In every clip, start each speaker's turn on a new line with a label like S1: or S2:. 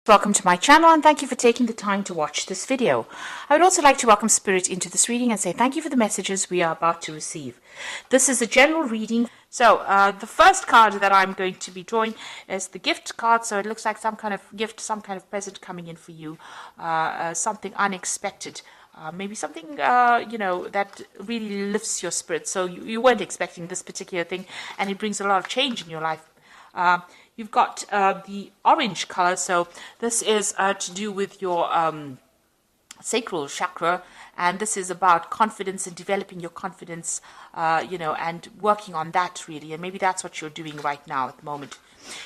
S1: Welcome to my channel and thank you for taking the time to watch this video. I would also like to welcome Spirit into this reading and say thank you for the messages we are about to receive. This is a general reading. So the first card that I'm going to be drawing is the gift card. So it looks like some kind of gift, some kind of present coming in for you, something unexpected. Maybe something, that really lifts your spirit. So you weren't expecting this particular thing and it brings a lot of change in your life. You've got the orange color, so this is to do with your sacral chakra, and this is about confidence and developing your confidence, and working on that really, and maybe that's what you're doing right now at the moment.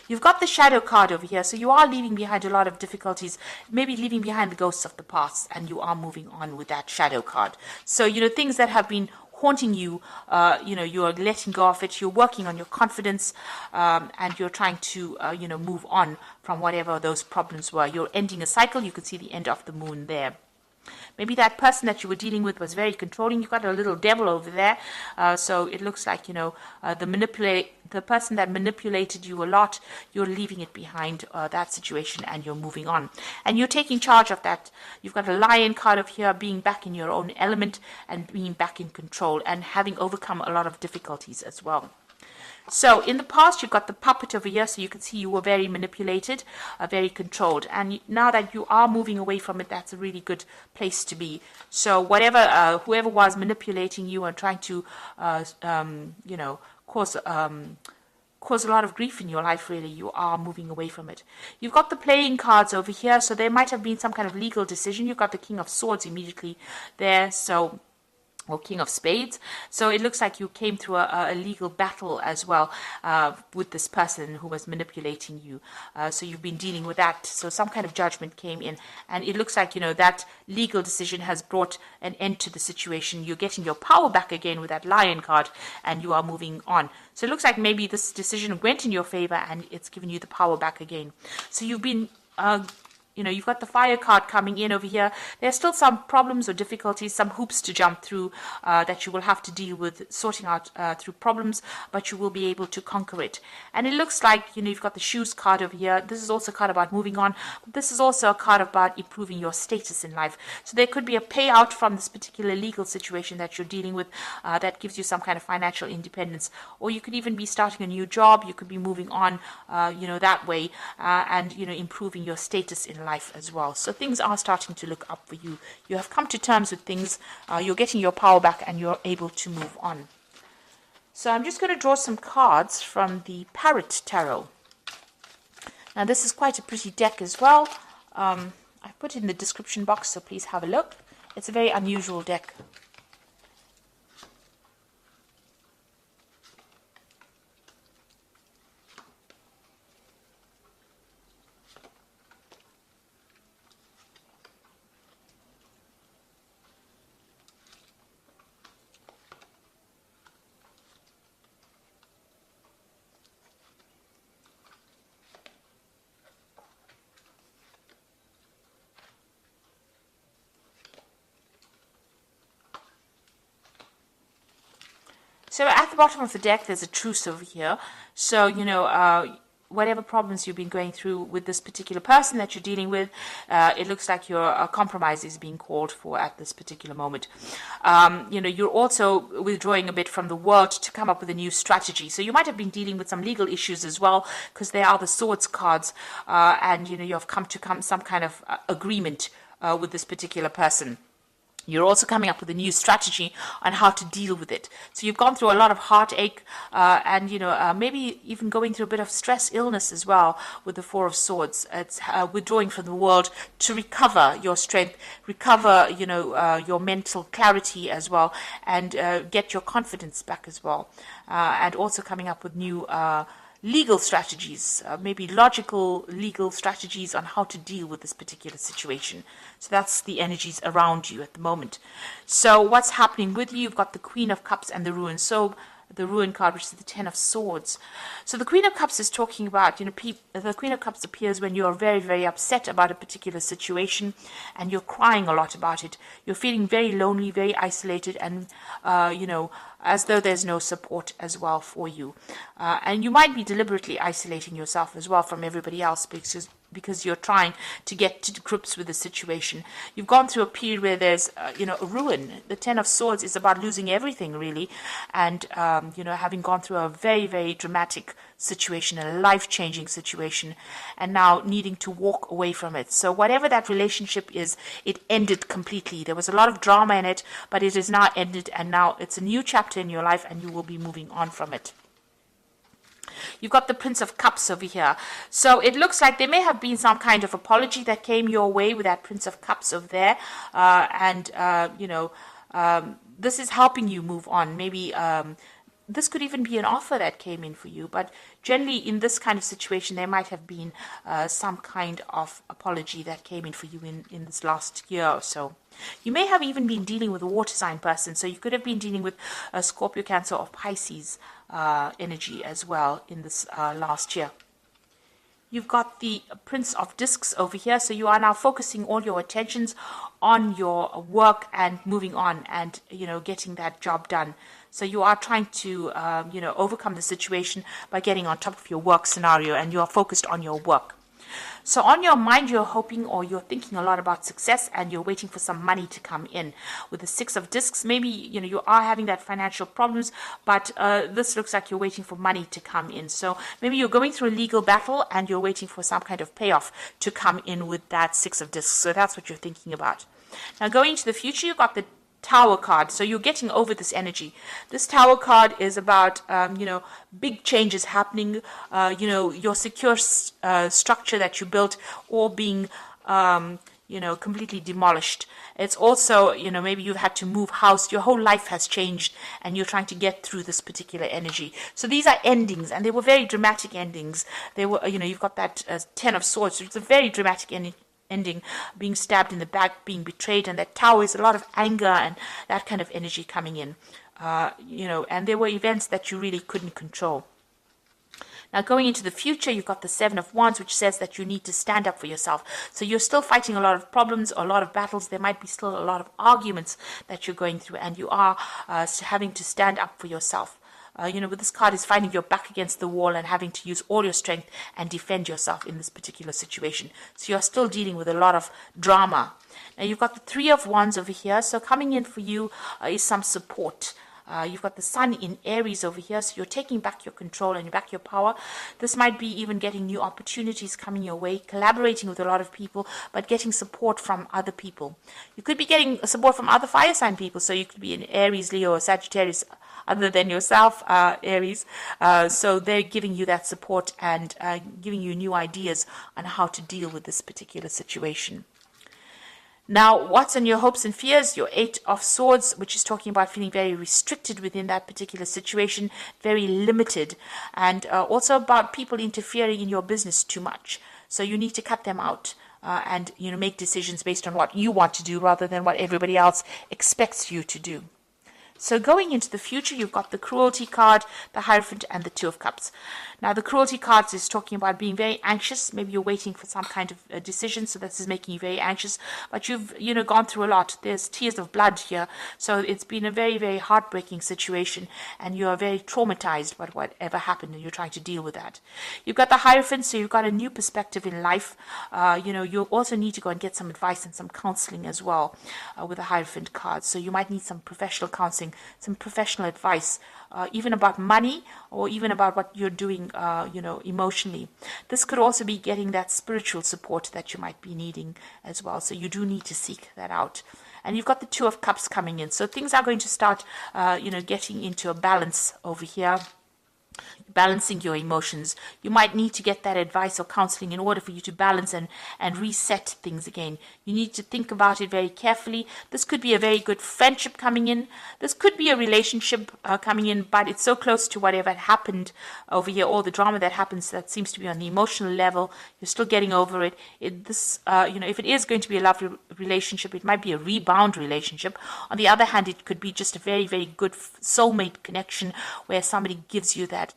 S1: You've got the shadow card over here, so you are leaving behind a lot of difficulties, maybe leaving behind the ghosts of the past, and you are moving on with that shadow card. So, things that have been haunting you, you are letting go of it, you're working on your confidence, and you're trying to, move on from whatever those problems were. You're ending a cycle. You can see the end of the moon there. Maybe that person that you were dealing with was very controlling. You've got a little devil over there. So it looks like, the person that manipulated you a lot, you're leaving it behind, that situation, and you're moving on. And you're taking charge of that. You've got a lion card of here, being back in your own element and being back in control and having overcome a lot of difficulties as well. So in the past, you've got the puppet over here, so you can see you were very manipulated, very controlled. And now that you are moving away from it, that's a really good place to be. So whoever was manipulating you and trying to, cause a lot of grief in your life, really, you are moving away from it. You've got the playing cards over here, so there might have been some kind of legal decision. You've got the King of Swords immediately there, or King of Spades. So it looks like you came through a legal battle as well with this person who was manipulating you. So you've been dealing with that. So some kind of judgment came in. And it looks like, that legal decision has brought an end to the situation. You're getting your power back again with that lion card and you are moving on. So it looks like maybe this decision went in your favor and it's given you the power back again. So you've been you've got the fire card coming in over here. There's still some problems or difficulties, some hoops to jump through that you will have to deal with, sorting out through problems, but you will be able to conquer it. And it looks like, you've got the shoes card over here. This is also a card about moving on. But this is also a card about improving your status in life. So there could be a payout from this particular legal situation that you're dealing with that gives you some kind of financial independence. Or you could even be starting a new job. You could be moving on, that way, and, improving your status in life as well. So things are starting to look up for you. You have come to terms with things. You're getting your power back and you're able to move on. So I'm just going to draw some cards from the Parrot Tarot. Now this is quite a pretty deck as well. I put it in the description box, so please have a look. It's a very unusual deck. So at the bottom of the deck, there's a truce over here. So, whatever problems you've been going through with this particular person that you're dealing with, it looks like your compromise is being called for at this particular moment. You're also withdrawing a bit from the world to come up with a new strategy. So you might have been dealing with some legal issues as well, because they are the swords cards, and, you have come to some kind of agreement with this particular person. You're also coming up with a new strategy on how to deal with it. So you've gone through a lot of heartache and, maybe even going through a bit of stress, illness as well with the Four of Swords. It's withdrawing from the world to recover your strength, recover, your mental clarity as well, and get your confidence back as well. And also coming up with new legal strategies, maybe logical legal strategies on how to deal with this particular situation. So that's the energies around you at the moment. So what's happening with you? You've got the Queen of Cups and the Ruin. So the Ruin card, which is the Ten of Swords. So the Queen of Cups is talking about, the Queen of Cups appears when you're very, very upset about a particular situation and you're crying a lot about it. You're feeling very lonely, very isolated, and, as though there's no support as well for you. And you might be deliberately isolating yourself as well from everybody else because you're trying to get to grips with the situation. You've gone through a period where there's, a ruin. The Ten of Swords is about losing everything, really, and, having gone through a very, very dramatic situation, a life-changing situation, and now needing to walk away from it. So whatever that relationship is, it ended completely. There was a lot of drama in it, but it is now ended, and now it's a new chapter in your life, and you will be moving on from it. You've got the Prince of Cups over here. So it looks like there may have been some kind of apology that came your way with that Prince of Cups over there. This is helping you move on. Maybe this could even be an offer that came in for you. But generally, in this kind of situation, there might have been some kind of apology that came in for you in this last year or so. You may have even been dealing with a water sign person. So you could have been dealing with a Scorpio, Cancer, or Pisces energy as well in this last year. You've got the Prince of Discs over here. So you are now focusing all your attentions on your work and moving on and, getting that job done. So you are trying to, overcome the situation by getting on top of your work scenario, and you are focused on your work. So on your mind, you're hoping or you're thinking a lot about success, and you're waiting for some money to come in. With the Six of Discs, maybe, you are having that financial problems, but this looks like you're waiting for money to come in. So maybe you're going through a legal battle and you're waiting for some kind of payoff to come in with that Six of Discs. So that's what you're thinking about. Now going into the future, you've got the Tower card. So you're getting over this energy. This Tower card is about, big changes happening, your secure structure that you built all being, completely demolished. It's also, maybe you've had to move house. Your whole life has changed and you're trying to get through this particular energy. So these are endings, and they were very dramatic endings. They were, you've got that Ten of Swords. So it's a very dramatic ending, being stabbed in the back, being betrayed, and that Tower is a lot of anger and that kind of energy coming in, and there were events that you really couldn't control. Now going into the future, you've got the Seven of Wands, which says that you need to stand up for yourself. So you're still fighting a lot of problems, a lot of battles. There might be still a lot of arguments that you're going through, and you are having to stand up for yourself. With this card is finding your back against the wall and having to use all your strength and defend yourself in this particular situation. So you're still dealing with a lot of drama. Now you've got the Three of Wands over here. So coming in for you is some support. You've got the Sun in Aries over here, so you're taking back your control and back your power. This might be even getting new opportunities coming your way, collaborating with a lot of people, but getting support from other people. You could be getting support from other fire sign people, so you could be in Aries, Leo, or Sagittarius, other than yourself, Aries. So they're giving you that support and giving you new ideas on how to deal with this particular situation. Now, what's on your hopes and fears? Your Eight of Swords, which is talking about feeling very restricted within that particular situation, very limited, and also about people interfering in your business too much. So you need to cut them out and make decisions based on what you want to do rather than what everybody else expects you to do. So going into the future, you've got the Cruelty card, the Hierophant, and the Two of Cups. Now, the Cruelty card is talking about being very anxious. Maybe you're waiting for some kind of decision, so this is making you very anxious. But you've, gone through a lot. There's tears of blood here. So it's been a very, very heartbreaking situation, and you are very traumatized by whatever happened, and you're trying to deal with that. You've got the Hierophant, so you've got a new perspective in life. You also need to go and get some advice and some counseling as well with the Hierophant card. So you might need some professional counseling, some professional advice, even about money or even about what you're doing, emotionally. This could also be getting that spiritual support that you might be needing as well. So you do need to seek that out. And you've got the Two of Cups coming in. So things are going to start, getting into a balance over here. Balancing your emotions. You might need to get that advice or counseling in order for you to balance and reset things again. You need to think about it very carefully. This could be a very good friendship coming in. This could be a relationship coming in, but it's so close to whatever happened over here, all the drama that happens that seems to be on the emotional level. You're still getting over it. If it is going to be a lovely relationship, it might be a rebound relationship. On the other hand, it could be just a very, very good soulmate connection where somebody gives you that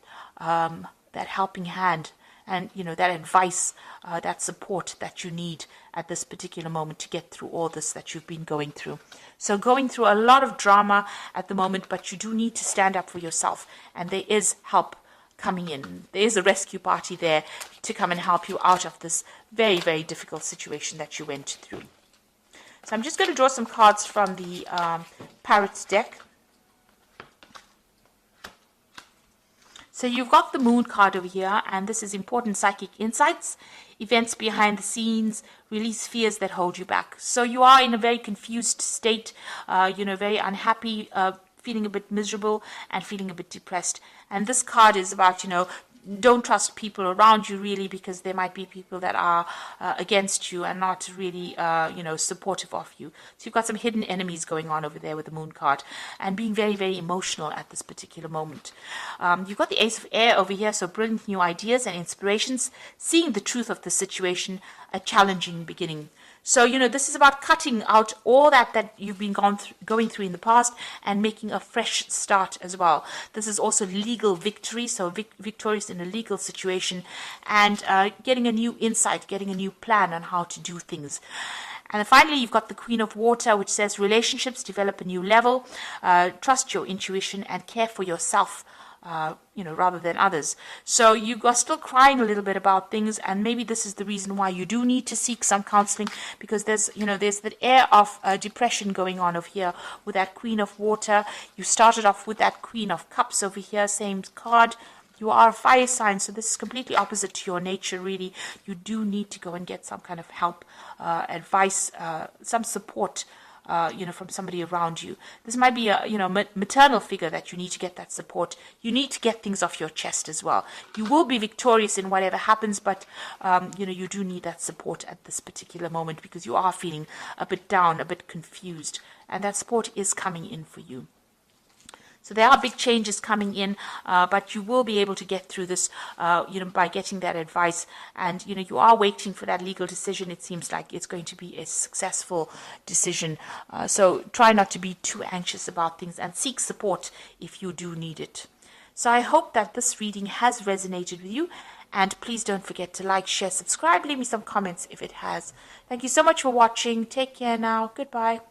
S1: helping hand and that advice, that support that you need at this particular moment to get through all this that you've been going through. So going through a lot of drama at the moment, but you do need to stand up for yourself, and there is help coming in. There's a rescue party there to come and help you out of this very, very difficult situation that you went through. So I'm just going to draw some cards from the Parrots deck. So you've got the Moon card over here, and this is important psychic insights, events behind the scenes, release fears that hold you back. So you are in a very confused state, very unhappy, feeling a bit miserable and feeling a bit depressed. And this card is about, don't trust people around you really, because there might be people that are against you and not really, supportive of you. So you've got some hidden enemies going on over there with the Moon card and being very, very emotional at this particular moment. You've got the Ace of Air over here, so brilliant new ideas and inspirations, seeing the truth of the situation, a challenging beginning. So, this is about cutting out all that you've been going through in the past and making a fresh start as well. This is also legal victory, so victorious in a legal situation, and getting a new insight, getting a new plan on how to do things. And then finally, you've got the Queen of Water, which says relationships develop a new level, trust your intuition and care for yourself, rather than others. So you are still crying a little bit about things, and maybe this is the reason why you do need to seek some counseling, because there's that air of depression going on over here with that Queen of Water. You started off with that Queen of Cups over here, same card. You are a fire sign, so this is completely opposite to your nature, really. You do need to go and get some kind of help, advice, some support, from somebody around you. This might be a, maternal figure that you need to get that support. You need to get things off your chest as well. You will be victorious in whatever happens, but, you do need that support at this particular moment, because you are feeling a bit down, a bit confused, and that support is coming in for you. So there are big changes coming in, but you will be able to get through this, by getting that advice. And, you are waiting for that legal decision. It seems like it's going to be a successful decision. So try not to be too anxious about things and seek support if you do need it. So I hope that this reading has resonated with you. And please don't forget to like, share, subscribe, leave me some comments if it has. Thank you so much for watching. Take care now. Goodbye.